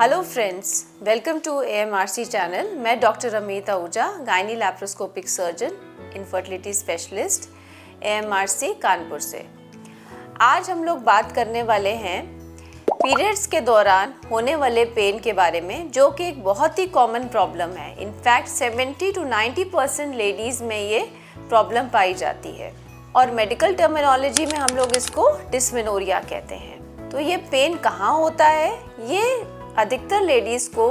Hello friends, welcome to AMRC channel. मैं doctor Amit Ahuja, gynae laparoscopic surgeon, infertility specialist, AMRC Kanpur से। आज हम लोग बात करने वाले हैं पीरियड्स के दौरान होने वाले पेन के बारे में, जो कि एक बहुत ही कॉमन प्रॉब्लम है। इनफैक्ट 70 to 90% लेडीज़ में ये प्रॉब्लम पाई जाती है और मेडिकल टर्मिनोलॉजी में हम लोग इसको डिस्मेनोरिया कहते हैं। तो ये पेन कहाँ होता है? ये अधिकतर लेडीज़ को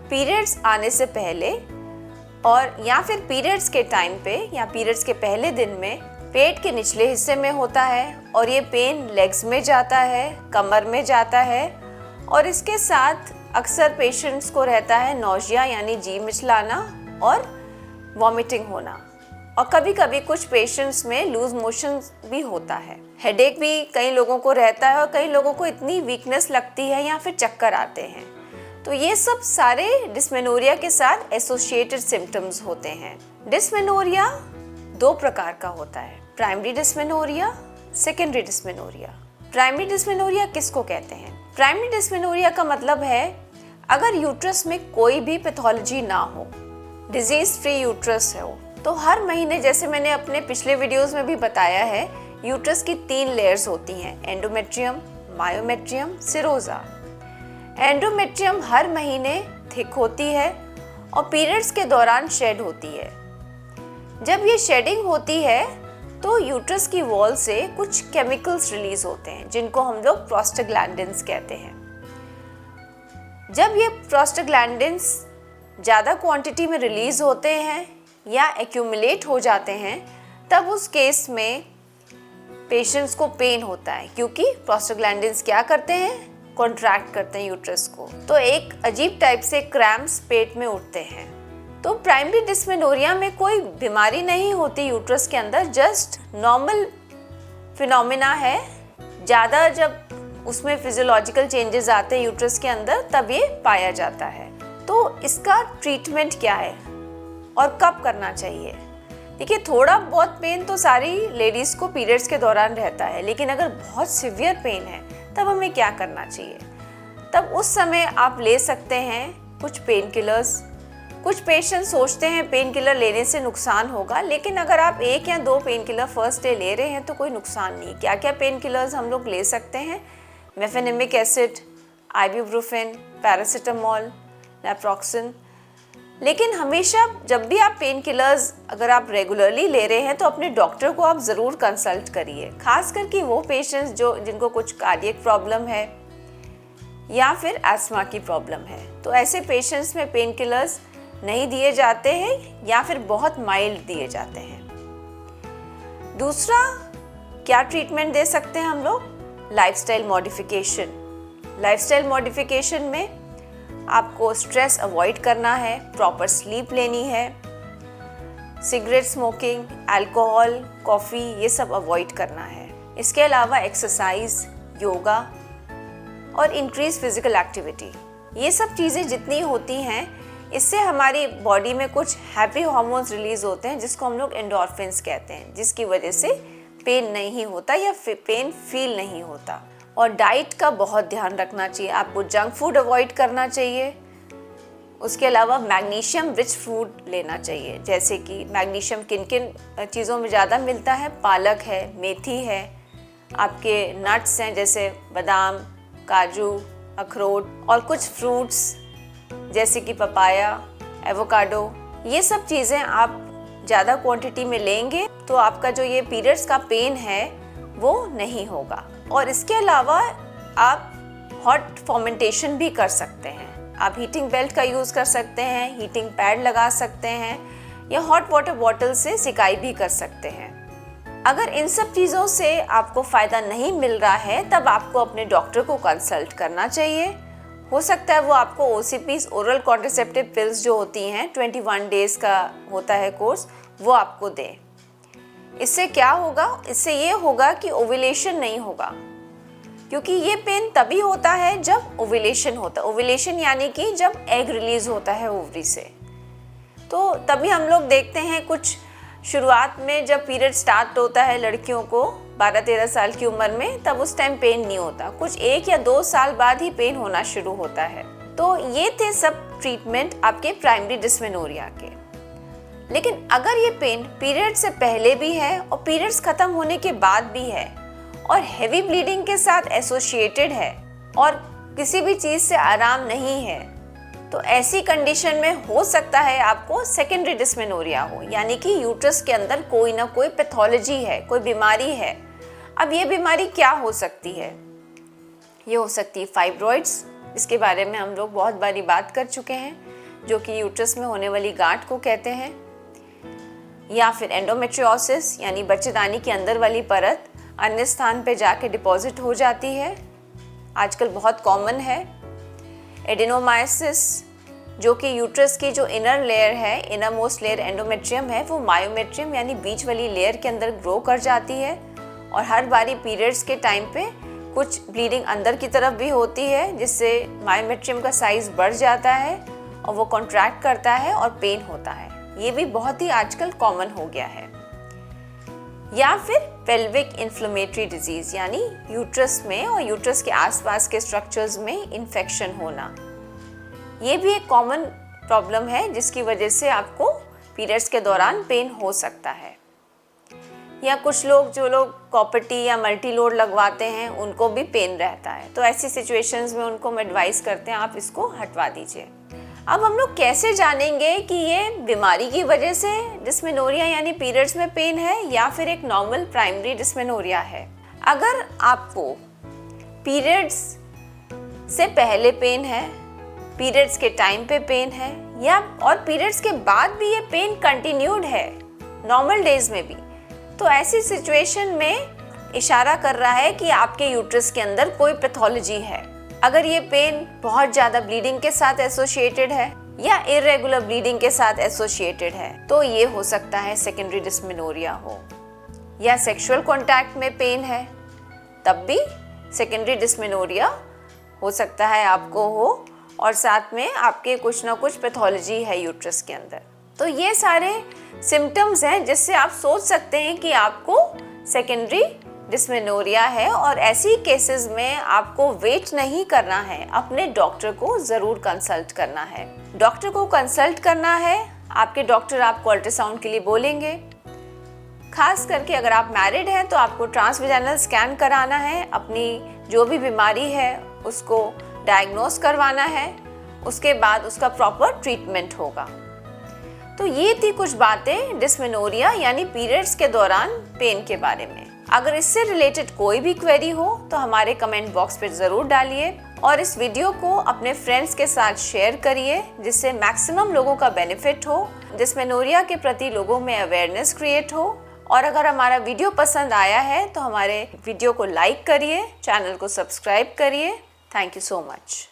पीरियड्स आने से पहले और या फिर पीरियड्स के टाइम पे या पीरियड्स के पहले दिन में पेट के निचले हिस्से में होता है और ये पेन लेग्स में जाता है, कमर में जाता है और इसके साथ अक्सर पेशेंट्स को रहता है नौजिया यानी जी मिचलाना और वॉमिटिंग होना, और कभी कभी कुछ पेशेंट्स में लूज मोशन भी होता है। हेडेक भी कई लोगों को रहता है और कई लोगों को इतनी वीकनेस लगती है या फिर चक्कर आते हैं। तो ये सब सारे डिस्मेनोरिया के साथ एसोसिएटेड सिम्टम्स होते हैं। डिस्मेनोरिया दो प्रकार का होता है, primary dysmenorrhoea, secondary dysmenorrhoea. Primary dysmenorrhoea किसको कहते हैं? प्राइमरी डिस्मेनोरिया का मतलब है अगर यूट्रस में कोई भी पैथोलॉजी ना हो, डिजीज फ्री यूट्रस हो, तो हर महीने, जैसे मैंने अपने पिछले वीडियोस में भी बताया है, यूट्रस की 3 लेयर्स होती हैं, एंडोमेट्रियम, मायोमेट्रियम, सिरोजा। एंडोमेट्रियम हर महीने थिक होती है और पीरियड्स के दौरान शेड होती है। जब ये शेडिंग होती है तो यूट्रस की वॉल से कुछ केमिकल्स रिलीज होते हैं जिनको हम लोग प्रोस्टाग्लैंडिन्स कहते हैं। जब ये प्रोस्टाग्लैंडिन्स ज़्यादा क्वांटिटी में रिलीज होते हैं या एक्यूमुलेट हो जाते हैं, तब उस केस में पेशेंट्स को पेन होता है, क्योंकि प्रोस्टाग्लैंडिन्स क्या करते हैं? कॉन्ट्रैक्ट करते हैं यूट्रस को, तो एक अजीब टाइप से क्रैम्प्स पेट में उठते हैं। तो प्राइमरी डिस्मेनोरिया में कोई बीमारी नहीं होती यूट्रस के अंदर, जस्ट नॉर्मल फिनोमिना है। ज़्यादा जब उसमें फिजियोलॉजिकल चेंजेस आते हैं यूट्रस के अंदर, तब ये पाया जाता है। तो इसका ट्रीटमेंट क्या है और कब करना चाहिए? देखिए, थोड़ा बहुत पेन तो सारी लेडीज़ को पीरियड्स के दौरान रहता है, लेकिन अगर बहुत सिवियर पेन है तब हमें क्या करना चाहिए? तब उस समय आप ले सकते हैं कुछ पेन किलर्स। कुछ पेशेंट सोचते हैं पेन किलर लेने से नुकसान होगा, लेकिन अगर आप 1 या 2 पेन किलर फर्स्ट डे ले रहे हैं तो कोई नुकसान नहीं। क्या क्या पेन किलर्स हम लोग ले सकते हैं? Mefenamic acid, ibuprofen, paracetamol, naproxen. लेकिन हमेशा जब भी आप पेन किलर्स अगर आप रेगुलरली ले रहे हैं तो अपने डॉक्टर को आप ज़रूर कंसल्ट करिए, खास करके वो पेशेंट्स जिनको कुछ कार्डियक प्रॉब्लम है या फिर एस्थमा की प्रॉब्लम है। तो ऐसे पेशेंट्स में पेन किलर्स नहीं दिए जाते हैं या फिर बहुत माइल्ड दिए जाते हैं। दूसरा क्या ट्रीटमेंट दे सकते हैं हम लोग? Lifestyle modification. लाइफस्टाइल मॉडिफिकेशन में आपको स्ट्रेस अवॉइड करना है, प्रॉपर स्लीप लेनी है, सिगरेट स्मोकिंग, अल्कोहल, कॉफ़ी, ये सब अवॉइड करना है। इसके अलावा एक्सरसाइज, योगा और इंक्रीज फिजिकल एक्टिविटी, ये सब चीज़ें जितनी होती हैं, इससे हमारी बॉडी में कुछ हैप्पी हार्मोन्स रिलीज होते हैं जिसको हम लोग एंडोर्फिन्स कहते हैं, जिसकी वजह से पेन नहीं होता या पेन फील नहीं होता। और डाइट का बहुत ध्यान रखना चाहिए, आपको जंक फूड अवॉइड करना चाहिए। उसके अलावा मैग्नीशियम रिच फूड लेना चाहिए, जैसे कि मैग्नीशियम किन किन चीज़ों में ज़्यादा मिलता है? पालक है, मेथी है, आपके नट्स हैं जैसे बादाम, काजू, अखरोट, और कुछ फ्रूट्स जैसे कि पपाया, एवोकाडो। ये सब चीज़ें आप ज़्यादा क्वांटिटी में लेंगे तो आपका जो ये पीरियड्स का पेन है वो नहीं होगा। और इसके अलावा आप हॉट फर्मेंटेशन भी कर सकते हैं। आप हीटिंग बेल्ट का यूज़ कर सकते हैं, हीटिंग पैड लगा सकते हैं, या हॉट वाटर बॉटल से सिकाई भी कर सकते हैं। अगर इन सब चीज़ों से आपको फ़ायदा नहीं मिल रहा है तब आपको अपने डॉक्टर को कंसल्ट करना चाहिए। हो सकता है वो आपको OCPs, ओरल कॉन्ट्रासेप्टिव पिल्स जो होती हैं, 21 डेज़ का होता है कोर्स, वो आपको दें। इससे क्या होगा? इससे ये होगा कि ओव्यूलेशन नहीं होगा, क्योंकि ये पेन तभी होता है जब ओव्यूलेशन होता है। ओव्यूलेशन यानी कि जब एग रिलीज होता है ओवरी से। तो तभी हम लोग देखते हैं कुछ शुरुआत में जब पीरियड स्टार्ट होता है लड़कियों को 12-13 साल की उम्र में, तब उस टाइम पेन नहीं होता। कुछ 1 या 2 साल बाद ही पेन होना शुरू होता है। तो ये थे सब ट्रीटमेंट आपके प्राइमरी डिस्मेनोरिया के। लेकिन अगर ये पेन पीरियड से पहले भी है और पीरियड्स खत्म होने के बाद भी है और हैवी ब्लीडिंग के साथ एसोसिएटेड है और किसी भी चीज़ से आराम नहीं है, तो ऐसी कंडीशन में हो सकता है आपको सेकेंडरी डिस्मेनोरिया हो, यानी कि यूट्रस के अंदर कोई ना कोई पैथोलॉजी है, कोई बीमारी है। अब ये बीमारी क्या हो सकती है? ये हो सकती है फाइब्रॉइड्स, इसके बारे में हम लोग बहुत बारी बात कर चुके हैं, जो कि यूट्रस में होने वाली गांठ को कहते हैं। या फिर एंडोमेट्रियोसिस, यानी बच्चेदानी के अंदर वाली परत अन्य स्थान पे जाके डिपॉजिट हो जाती है, आजकल बहुत कॉमन है। एडिनोमाइसिस, जो कि यूट्रस की जो इनर लेयर है, इनर मोस्ट लेयर एंडोमेट्रियम है, वो मायोमेट्रियम यानी बीच वाली लेयर के अंदर ग्रो कर जाती है और हर बारी पीरियड्स के टाइम पे कुछ ब्लीडिंग अंदर की तरफ भी होती है, जिससे मायोमेट्रियम का साइज बढ़ जाता है और वो कॉन्ट्रैक्ट करता है और पेन होता है। ये भी बहुत ही आजकल कॉमन हो गया है। या फिर पेल्विक इन्फ्लेमेटरी डिजीज, यानी यूट्रस में और यूट्रस के आसपास के स्ट्रक्चर्स में इन्फेक्शन होना, ये भी एक कॉमन प्रॉब्लम है जिसकी वजह से आपको पीरियड्स के दौरान पेन हो सकता है। या कुछ लोग जो लोग कॉपर्टी या मल्टी लोड लगवाते हैं, उनको भी पेन रहता है, तो ऐसी सिचुएशंस में उनको हम एडवाइस करते हैं आप इसको हटवा दीजिए। अब हम लोग कैसे जानेंगे कि ये बीमारी की वजह से डिस्मेनोरिया यानी पीरियड्स में पेन है या फिर एक नॉर्मल प्राइमरी डिस्मेनोरिया है? अगर आपको पीरियड्स से पहले पेन है, पीरियड्स के टाइम पे पेन है, या और पीरियड्स के बाद भी ये पेन कंटिन्यूड है नॉर्मल डेज में भी, तो ऐसी सिचुएशन में इशारा कर रहा है कि आपके यूट्रस के अंदर कोई पैथोलॉजी है। अगर ये पेन बहुत ज़्यादा ब्लीडिंग के साथ एसोसिएटेड है या इरेगुलर ब्लीडिंग के साथ एसोसिएटेड है, तो ये हो सकता है सेकेंडरी डिस्मेनोरिया हो। या सेक्सुअल कॉन्टैक्ट में पेन है, तब भी सेकेंडरी डिस्मेनोरिया हो सकता है आपको हो, और साथ में आपके कुछ ना कुछ पैथोलॉजी है यूट्रस के अंदर। तो ये सारे सिम्टम्स हैं जिससे आप सोच सकते हैं कि आपको सेकेंडरी डिस्मेनोरिया है, और ऐसी केसेस में आपको वेट नहीं करना है, अपने डॉक्टर को ज़रूर कंसल्ट करना है। डॉक्टर को कंसल्ट करना है, आपके डॉक्टर आपको अल्ट्रासाउंड के लिए बोलेंगे। खास करके अगर आप मैरिड हैं तो आपको ट्रांसवेजाइनल स्कैन कराना है, अपनी जो भी बीमारी है उसको डायग्नोस करवाना है, उसके बाद उसका प्रॉपर ट्रीटमेंट होगा। तो ये थी कुछ बातें डिस्मेनोरिया यानी पीरियड्स के दौरान पेन के बारे में। अगर इससे रिलेटेड कोई भी क्वेरी हो तो हमारे कमेंट बॉक्स पर ज़रूर डालिए, और इस वीडियो को अपने फ्रेंड्स के साथ शेयर करिए, जिससे मैक्सिमम लोगों का बेनिफिट हो, डिस्मेनोरिया के प्रति लोगों में अवेयरनेस क्रिएट हो। और अगर हमारा वीडियो पसंद आया है तो हमारे वीडियो को लाइक करिए, चैनल को सब्सक्राइब करिए। Thank you so much.